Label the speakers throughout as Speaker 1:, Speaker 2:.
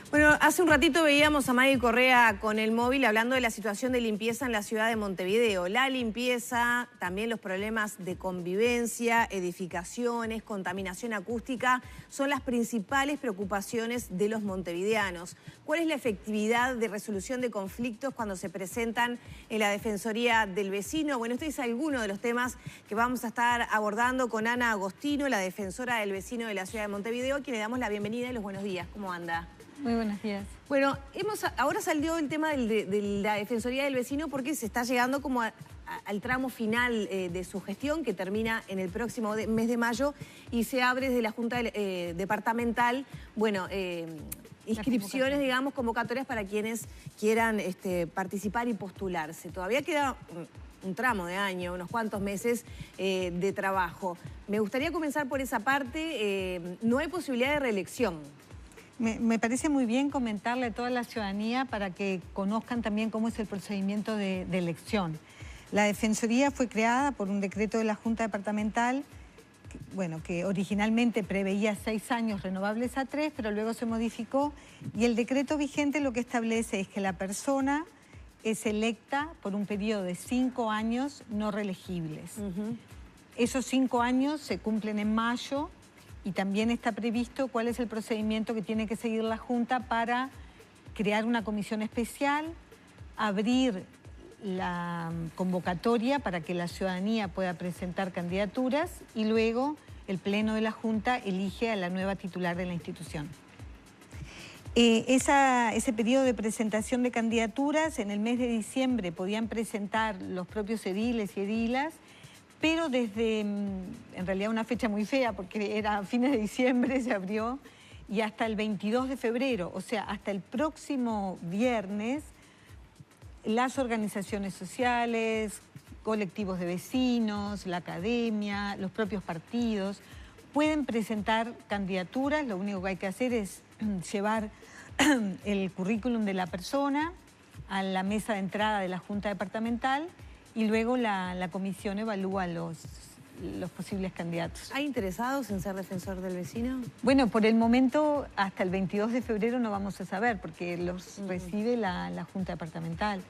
Speaker 1: Bueno, hace un ratito veíamos a Maggie Correa con el móvil hablando de la situación de limpieza en la ciudad de Montevideo. La limpieza, también los problemas de convivencia, edificaciones, contaminación acústica, son las principales preocupaciones de los montevideanos. ¿Cuál es la efectividad de resolución de conflictos cuando se presentan en la Defensoría del Vecino? Bueno, este es alguno de los temas que vamos a estar abordando con Ana Agostino, la defensora del vecino de la ciudad de Montevideo, a quien le damos la bienvenida y los buenos días. ¿Cómo anda?
Speaker 2: Muy buenos días.
Speaker 1: Bueno, ahora salió el tema de la Defensoría del Vecino porque se está llegando como al tramo final de su gestión, que termina en el próximo mes de mayo, y se abre desde la Junta Departamental, bueno, inscripciones, digamos, convocatorias para quienes quieran participar y postularse. Todavía queda un tramo de año, unos cuantos meses de trabajo. Me gustaría comenzar por esa parte. No hay posibilidad de reelección.
Speaker 2: Me parece muy bien comentarle a toda la ciudadanía para que conozcan también cómo es el procedimiento de elección. La Defensoría fue creada por un decreto de la Junta Departamental, que originalmente preveía 6 años renovables a 3, pero luego se modificó, y el decreto vigente lo que establece es que la persona es electa por un periodo de 5 años no reelegibles. Esos 5 años se cumplen en mayo. Y también está previsto cuál es el procedimiento que tiene que seguir la Junta para crear una comisión especial, abrir la convocatoria para que la ciudadanía pueda presentar candidaturas y luego el Pleno de la Junta elige a la nueva titular de la institución. Ese periodo de presentación de candidaturas, en el mes de diciembre podían presentar los propios ediles y edilas, pero desde, en realidad, una fecha muy fea, porque era a fines de diciembre, se abrió, y hasta el 22 de febrero, o sea, hasta el próximo viernes, las organizaciones sociales, colectivos de vecinos, la academia, los propios partidos, pueden presentar candidaturas. Lo único que hay que hacer es llevar el currículum de la persona a la mesa de entrada de la Junta Departamental, y luego la comisión evalúa los posibles candidatos.
Speaker 1: ¿Hay interesados en ser defensor del vecino?
Speaker 2: Bueno, por el momento, hasta el 22 de febrero no vamos a saber, porque los recibe la Junta Departamental.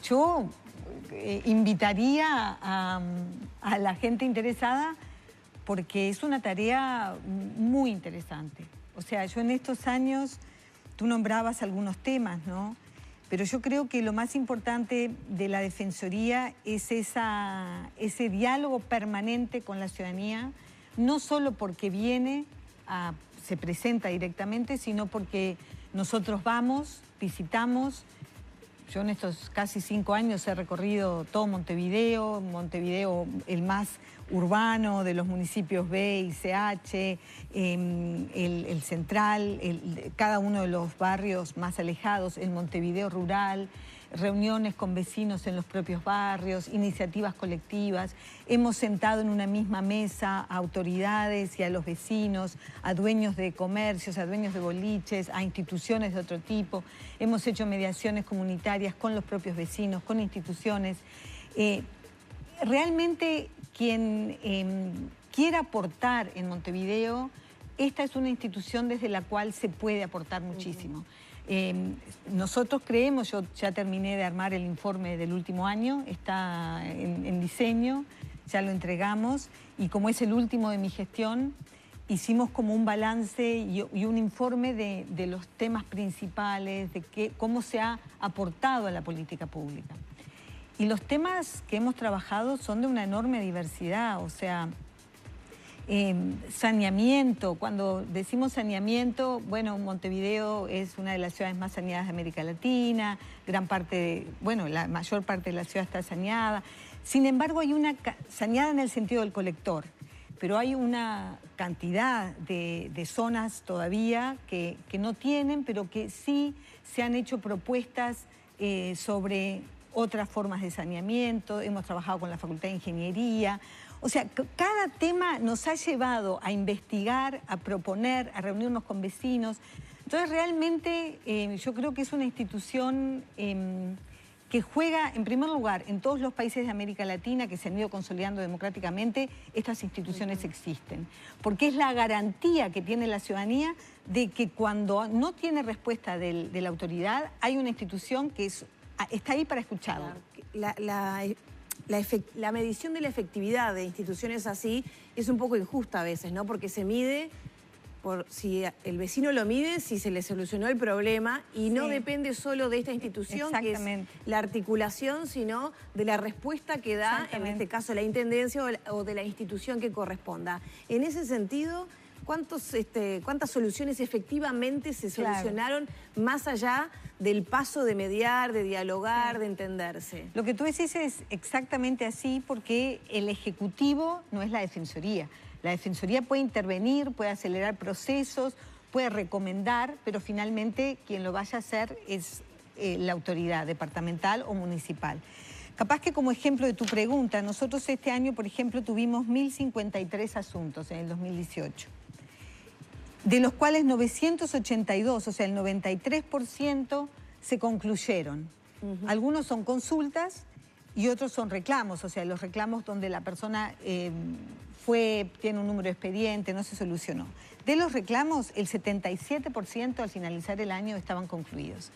Speaker 2: Yo invitaría a la gente interesada, porque es una tarea muy interesante. O sea, yo en estos años, tú nombrabas algunos temas, ¿no? Pero yo creo que lo más importante de la Defensoría es ese diálogo permanente con la ciudadanía, no solo porque se presenta directamente, sino porque nosotros vamos, visitamos. Yo en estos casi 5 años he recorrido todo Montevideo, el más urbano de los municipios B y CH, el central, cada uno de los barrios más alejados, el Montevideo rural, reuniones con vecinos en los propios barrios, iniciativas colectivas. Hemos sentado en una misma mesa a autoridades y a los vecinos, a dueños de comercios, a dueños de boliches, a instituciones de otro tipo. Hemos hecho mediaciones comunitarias con los propios vecinos, con instituciones. Realmente quien quiera aportar en Montevideo, esta es una institución desde la cual se puede aportar muchísimo. Nosotros creemos, yo ya terminé de armar el informe del último año, está en diseño, ya lo entregamos, y como es el último de mi gestión, hicimos como un balance y un informe de los temas principales, de cómo se ha aportado a la política pública. Y los temas que hemos trabajado son de una enorme diversidad, o sea, saneamiento. Cuando decimos saneamiento, bueno, Montevideo es una de las ciudades más saneadas de América Latina, la mayor parte de la ciudad está saneada. Sin embargo, hay una saneada en el sentido del colector, pero hay una cantidad de zonas todavía que no tienen, pero que sí se han hecho propuestas sobre otras formas de saneamiento. Hemos trabajado con la Facultad de Ingeniería. O sea, cada tema nos ha llevado a investigar, a proponer, a reunirnos con vecinos. Entonces, realmente yo creo que es una institución que juega, en primer lugar, en todos los países de América Latina que se han ido consolidando democráticamente, estas instituciones existen. Porque es la garantía que tiene la ciudadanía de que cuando no tiene respuesta de la autoridad, hay una institución que está ahí para escucharlo.
Speaker 1: La medición de la efectividad de instituciones así es un poco injusta a veces, ¿no? Porque se mide por si el vecino lo mide, si se le solucionó el problema y no depende solo de esta institución, que es la articulación, sino de la respuesta que da, en este caso, la intendencia o de la institución que corresponda. En ese sentido, ¿cuántas soluciones efectivamente se solucionaron más allá del paso de mediar, de dialogar, de entenderse?
Speaker 2: Lo que tú decís es exactamente así, porque el Ejecutivo no es la Defensoría. La Defensoría puede intervenir, puede acelerar procesos, puede recomendar, pero finalmente quien lo vaya a hacer es la autoridad departamental o municipal. Capaz que como ejemplo de tu pregunta, nosotros este año, por ejemplo, tuvimos 1.053 asuntos en el 2018, de los cuales 982, o sea, el 93% se concluyeron. Algunos son consultas y otros son reclamos, o sea, los reclamos donde la persona tiene un número de expediente, no se solucionó. De los reclamos, el 77% al finalizar el año estaban concluidos.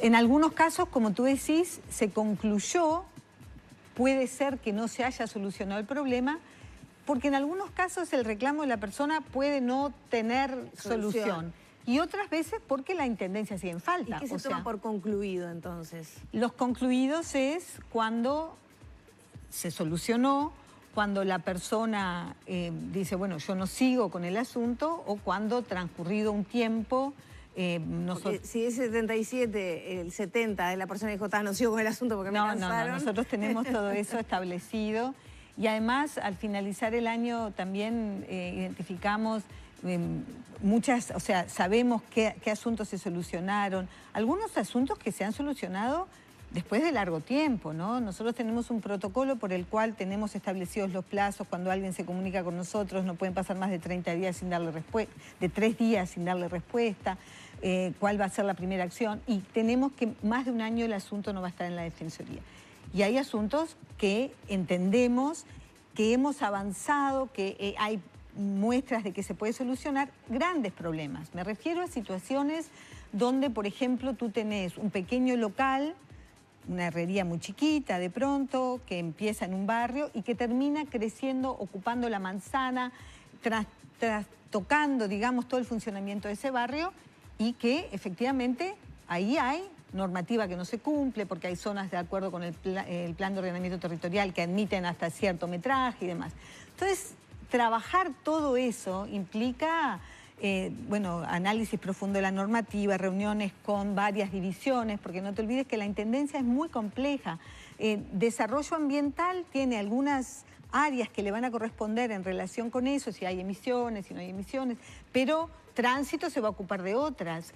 Speaker 2: En algunos casos, como tú decís, se concluyó, puede ser que no se haya solucionado el problema, porque en algunos casos el reclamo de la persona puede no tener solución. Y otras veces porque la intendencia sigue en falta.
Speaker 1: ¿Y qué se toma por concluido entonces?
Speaker 2: Los concluidos es cuando se solucionó, cuando la persona dice, bueno, yo no sigo con el asunto, o cuando transcurrido un tiempo...
Speaker 1: si es 77, el 70 de la persona que dijo, no sigo con el asunto porque me cansaron.
Speaker 2: No, nosotros tenemos todo eso establecido. Y además, al finalizar el año también identificamos o sea, sabemos qué asuntos se solucionaron. Algunos asuntos que se han solucionado después de largo tiempo, ¿no? Nosotros tenemos un protocolo por el cual tenemos establecidos los plazos. Cuando alguien se comunica con nosotros, no pueden pasar más de 30 días sin darle respuesta, de 3 días sin darle respuesta, cuál va a ser la primera acción. Y tenemos que más de un año el asunto no va a estar en la Defensoría. Y hay asuntos que entendemos que hemos avanzado, que hay muestras de que se puede solucionar grandes problemas. Me refiero a situaciones donde, por ejemplo, tú tenés un pequeño local, una herrería muy chiquita de pronto, que empieza en un barrio y que termina creciendo, ocupando la manzana, trastocando, digamos, todo el funcionamiento de ese barrio, y que efectivamente ahí hay normativa que no se cumple, porque hay zonas de acuerdo con el plan de ordenamiento territorial que admiten hasta cierto metraje y demás. Entonces, trabajar todo eso implica... bueno, análisis profundo de la normativa, reuniones con varias divisiones, porque no te olvides que la intendencia es muy compleja. Desarrollo ambiental tiene algunas áreas que le van a corresponder en relación con eso, si hay emisiones, si no hay emisiones, pero tránsito se va a ocupar de otras.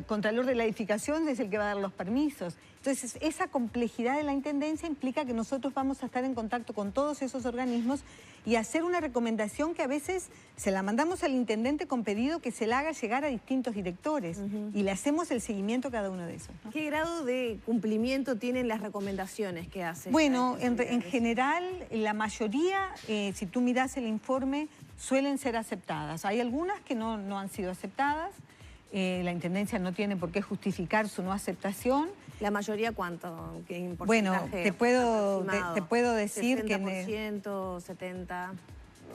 Speaker 2: Contralor de la edificación es el que va a dar los permisos. Entonces, esa complejidad de la intendencia implica que nosotros vamos a estar en contacto con todos esos organismos y hacer una recomendación que a veces se la mandamos al intendente con pedido que se la haga llegar a distintos directores y le hacemos el seguimiento a cada uno de esos, ¿no?
Speaker 1: ¿Qué grado de cumplimiento tienen las recomendaciones que hace?
Speaker 2: Bueno, en general, la mayoría, si tú mirás el informe, suelen ser aceptadas. Hay algunas que no han sido aceptadas. La intendencia no tiene por qué justificar su no aceptación.
Speaker 1: ¿La mayoría cuánto? ¿Qué
Speaker 2: bueno, te puedo decir
Speaker 1: 60%, que... 70%,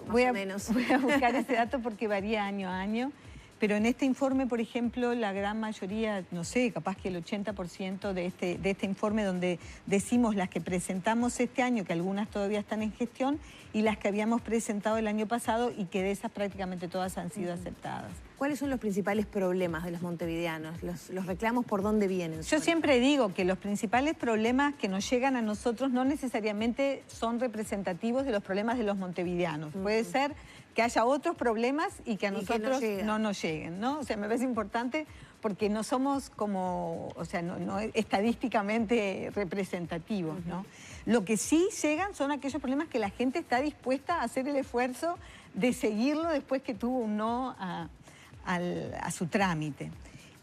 Speaker 1: más
Speaker 2: o
Speaker 1: menos.
Speaker 2: Voy a buscar ese dato porque varía año a año. Pero en este informe, por ejemplo, la gran mayoría, no sé, capaz que el 80% de este informe, donde decimos las que presentamos este año, que algunas todavía están en gestión, y las que habíamos presentado el año pasado, y que de esas prácticamente todas han sido aceptadas.
Speaker 1: ¿Cuáles son los principales problemas de los montevideanos? ¿Los reclamos por dónde vienen?
Speaker 2: Yo siempre digo que los principales problemas que nos llegan a nosotros no necesariamente son representativos de los problemas de los montevideanos. Puede ser que haya otros problemas y que a nosotros no nos lleguen, ¿no? O sea, me parece importante porque no somos como, o sea, no estadísticamente representativos, ¿no? Lo que sí llegan son aquellos problemas que la gente está dispuesta a hacer el esfuerzo de seguirlo después que tuvo un no a su trámite.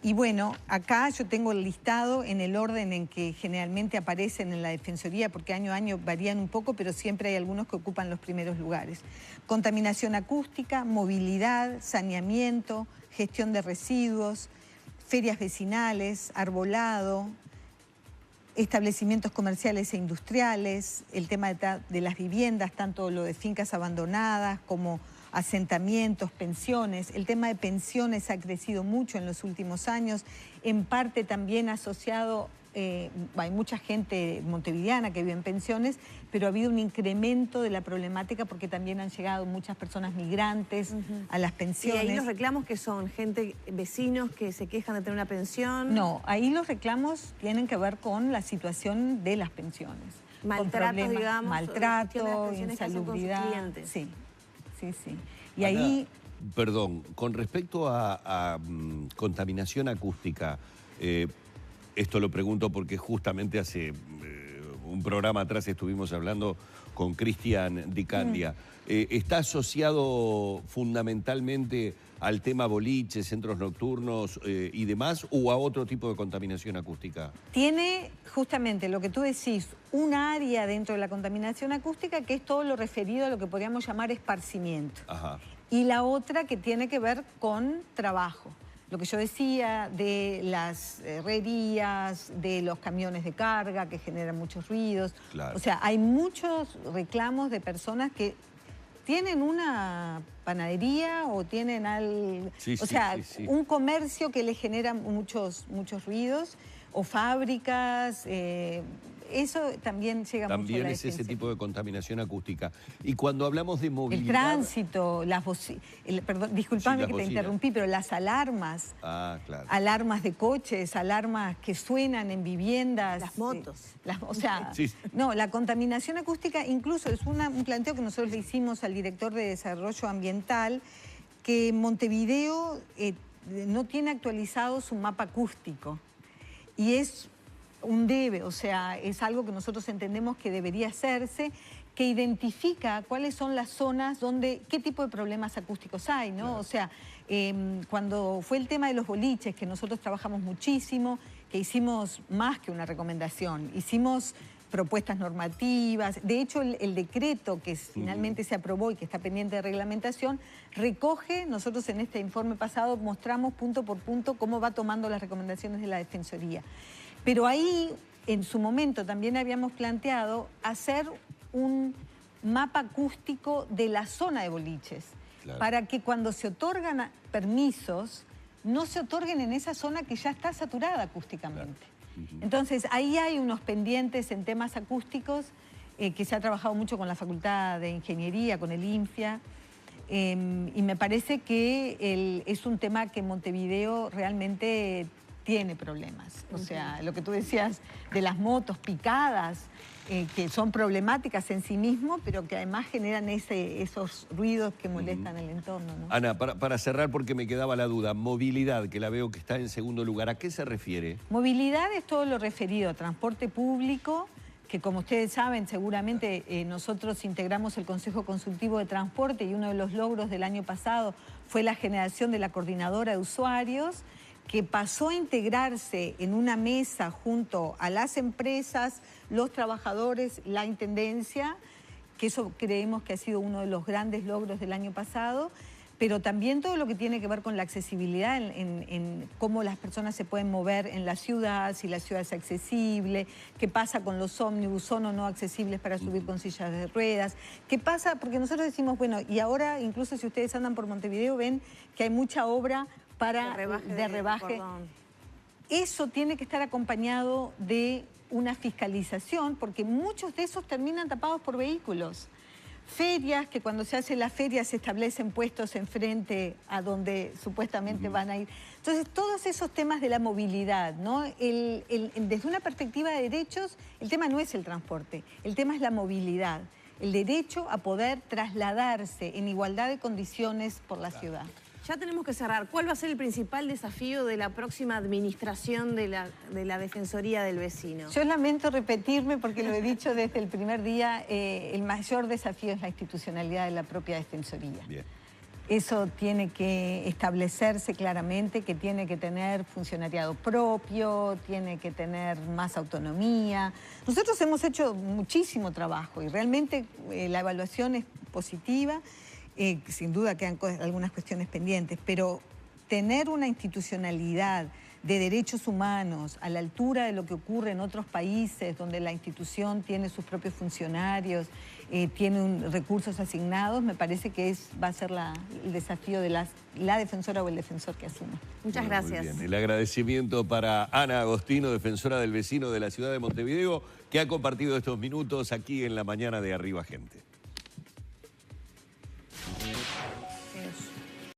Speaker 2: Y bueno, acá yo tengo el listado en el orden en que generalmente aparecen en la Defensoría, porque año a año varían un poco, pero siempre hay algunos que ocupan los primeros lugares. Contaminación acústica, movilidad, saneamiento, gestión de residuos, ferias vecinales, arbolado, establecimientos comerciales e industriales, el tema de las viviendas, tanto lo de fincas abandonadas como asentamientos, pensiones. El tema de pensiones ha crecido mucho en los últimos años, en parte también asociado, hay mucha gente montevideana que vive en pensiones, pero ha habido un incremento de la problemática porque también han llegado muchas personas migrantes a las pensiones.
Speaker 1: ¿Y ahí los reclamos que son gente, vecinos que se quejan de tener una pensión?
Speaker 2: No, ahí los reclamos tienen que ver con la situación de las pensiones.
Speaker 1: Maltratos, digamos.
Speaker 2: Maltrato, insalubridad. Sí. Y
Speaker 3: Ana,
Speaker 2: ahí...
Speaker 3: Perdón, con respecto a contaminación acústica, esto lo pregunto porque justamente hace un programa atrás estuvimos hablando con Cristian Di Candia. ¿Está asociado fundamentalmente al tema boliches, centros nocturnos y demás, o a otro tipo de contaminación acústica?
Speaker 2: Tiene justamente lo que tú decís, un área dentro de la contaminación acústica que es todo lo referido a lo que podríamos llamar esparcimiento.
Speaker 3: Ajá.
Speaker 2: Y la otra que tiene que ver con trabajo. Lo que yo decía de las herrerías, de los camiones de carga que generan muchos ruidos.
Speaker 3: Claro.
Speaker 2: O sea, hay muchos reclamos de personas que tienen una panadería o tienen un comercio que les genera muchos ruidos, o fábricas, eso también llega mucho a la
Speaker 3: También es ese tipo de contaminación acústica. Y cuando hablamos de movilidad...
Speaker 2: El tránsito, perdón, disculpame que te interrumpí, pero las alarmas.
Speaker 3: Ah, claro.
Speaker 2: Alarmas de coches, alarmas que suenan en viviendas.
Speaker 1: Las motos.
Speaker 2: No, la contaminación acústica incluso es un planteo que nosotros le hicimos al director de Desarrollo Ambiental, que Montevideo no tiene actualizado su mapa acústico. Y es un debe, o sea, es algo que nosotros entendemos que debería hacerse, que identifica cuáles son las zonas donde, qué tipo de problemas acústicos hay, ¿no? Claro. O sea, cuando fue el tema de los boliches, que nosotros trabajamos muchísimo, que hicimos más que una recomendación, hicimos propuestas normativas. De hecho, el decreto que finalmente se aprobó y que está pendiente de reglamentación, recoge, nosotros en este informe pasado mostramos punto por punto cómo va tomando las recomendaciones de la Defensoría. Pero ahí, en su momento, también habíamos planteado hacer un mapa acústico de la zona de boliches, claro, para que cuando se otorgan permisos, no se otorguen en esa zona que ya está saturada acústicamente. Claro. Entonces, ahí hay unos pendientes en temas acústicos que se ha trabajado mucho con la Facultad de Ingeniería, con el INFIA, y me parece que es un tema que Montevideo realmente tiene problemas. O sea, lo que tú decías de las motos picadas, que son problemáticas en sí mismo, pero que además generan esos ruidos que molestan el entorno, ¿no?
Speaker 3: Ana, para cerrar, porque me quedaba la duda, movilidad, que la veo que está en segundo lugar, ¿a qué se refiere?
Speaker 2: Movilidad es todo lo referido a transporte público, que como ustedes saben, seguramente nosotros integramos el Consejo Consultivo de Transporte y uno de los logros del año pasado fue la generación de la coordinadora de usuarios, que pasó a integrarse en una mesa junto a las empresas, los trabajadores, la intendencia, que eso creemos que ha sido uno de los grandes logros del año pasado, pero también todo lo que tiene que ver con la accesibilidad, en cómo las personas se pueden mover en la ciudad, si la ciudad es accesible, qué pasa con los ómnibus, son o no accesibles para subir con sillas de ruedas, qué pasa, porque nosotros decimos, bueno, y ahora incluso si ustedes andan por Montevideo ven que hay mucha obra para de rebaje. Eso tiene que estar acompañado de una fiscalización, porque muchos de esos terminan tapados por vehículos. Ferias, que cuando se hace la feria se establecen puestos enfrente a donde supuestamente van a ir. Entonces, todos esos temas de la movilidad, ¿no? Desde una perspectiva de derechos, el tema no es el transporte, el tema es la movilidad. El derecho a poder trasladarse en igualdad de condiciones por la ciudad.
Speaker 1: Ya tenemos que cerrar. ¿Cuál va a ser el principal desafío de la próxima administración de la Defensoría del Vecino?
Speaker 2: Yo lamento repetirme porque lo he dicho desde el primer día, el mayor desafío es la institucionalidad de la propia Defensoría.
Speaker 3: Bien.
Speaker 2: Eso tiene que establecerse claramente, que tiene que tener funcionariado propio, tiene que tener más autonomía. Nosotros hemos hecho muchísimo trabajo y realmente la evaluación es positiva. Sin duda quedan algunas cuestiones pendientes, pero tener una institucionalidad de derechos humanos a la altura de lo que ocurre en otros países, donde la institución tiene sus propios funcionarios, tiene recursos asignados, me parece que va a ser el desafío de la defensora o el defensor que asuma.
Speaker 1: Muchas gracias.
Speaker 3: Muy bien. El agradecimiento para Ana Agostino, defensora del vecino de la ciudad de Montevideo, que ha compartido estos minutos aquí en la mañana de Arriba Gente.